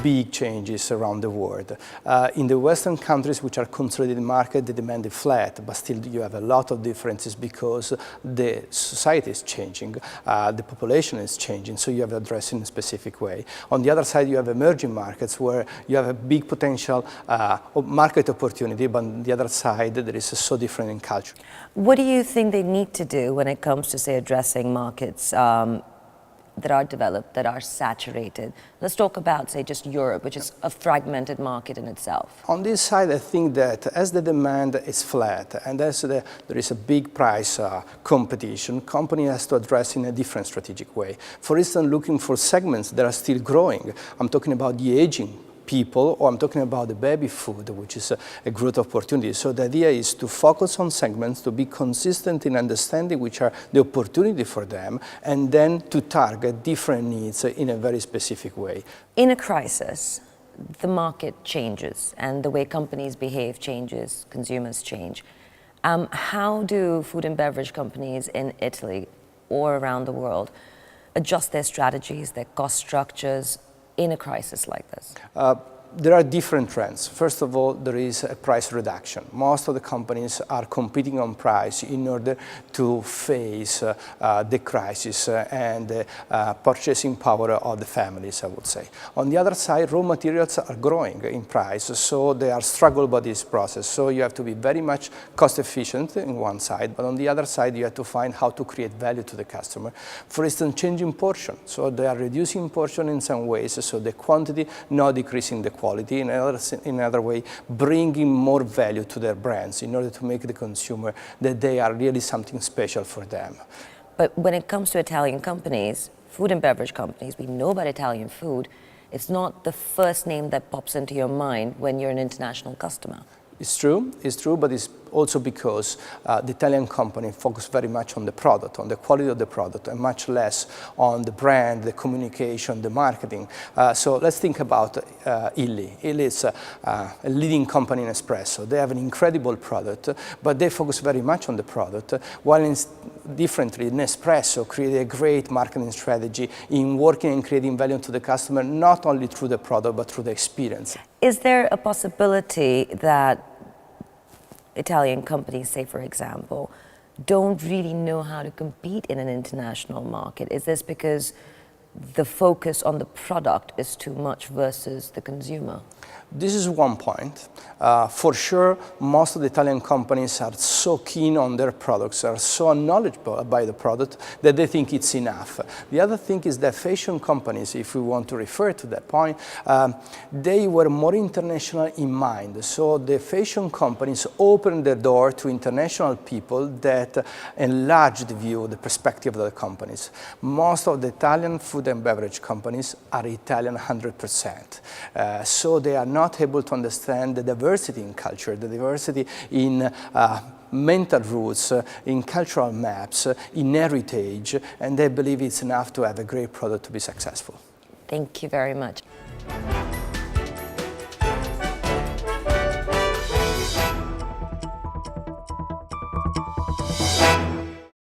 big changes around the world. In the Western countries, which are consolidated market, the demand is flat, but still you have a lot of differences because the society is changing, the population is changing, so you have to address in a specific way. On the other side, you have emerging markets where you have a big potential market opportunity, but on the other side, there is so different in culture. What do you think they need to do when it comes to, say, addressing markets that are developed, that are saturated? Let's talk about, say, just Europe, which is a fragmented market in itself. On this side, I think that as the demand is flat and as there is a big price competition, company has to address in a different strategic way. For instance, looking for segments that are still growing. I'm talking about the aging people, or I'm talking about the baby food, which is a growth opportunity. So the idea is to focus on segments, to be consistent in understanding which are the opportunity for them, and then to target different needs in a very specific way. In a crisis, the market changes and the way companies behave changes, consumers change. How do food and beverage companies in Italy or around the world adjust their strategies, their cost structures, in a crisis like this? There are different trends. First of all, there is a price reduction. Most of the companies are competing on price in order to face the crisis and the purchasing power of the families, I would say. On the other side, raw materials are growing in price, so they are struggling by this process. So you have to be very much cost efficient in one side, but on the other side, you have to find how to create value to the customer. For instance, changing portion. So they are reducing portion in some ways, so the quantity, not decreasing the quality, in another way, bringing more value to their brands in order to make the consumer that they are really something special for them. But when it comes to Italian companies, food and beverage companies, we know about Italian food, it's not the first name that pops into your mind when you're an international customer. It's true, but it's also because the Italian company focus very much on the product, on the quality of the product, and much less on the brand, the communication, the marketing. So let's think about Illy. Illy is a leading company in espresso. They have an incredible product, but they focus very much on the product, while differently, Nespresso created a great marketing strategy in working and creating value to the customer, not only through the product, but through the experience. Is there a possibility that Italian companies, say for example, don't really know how to compete in an international market? Is this because the focus on the product is too much versus the consumer? This is one point. For sure, most of the Italian companies are so keen on their products, are so knowledgeable about the product that they think it's enough. The other thing is that fashion companies, if we want to refer to that point, they were more international in mind. So the fashion companies opened their door to international people that enlarged the view, the perspective of the companies. Most of the Italian food and beverage companies are Italian 100%. So they are not able to understand the diversity in culture, the diversity in mental roots, in cultural maps, in heritage, and they believe it's enough to have a great product to be successful. Thank you very much.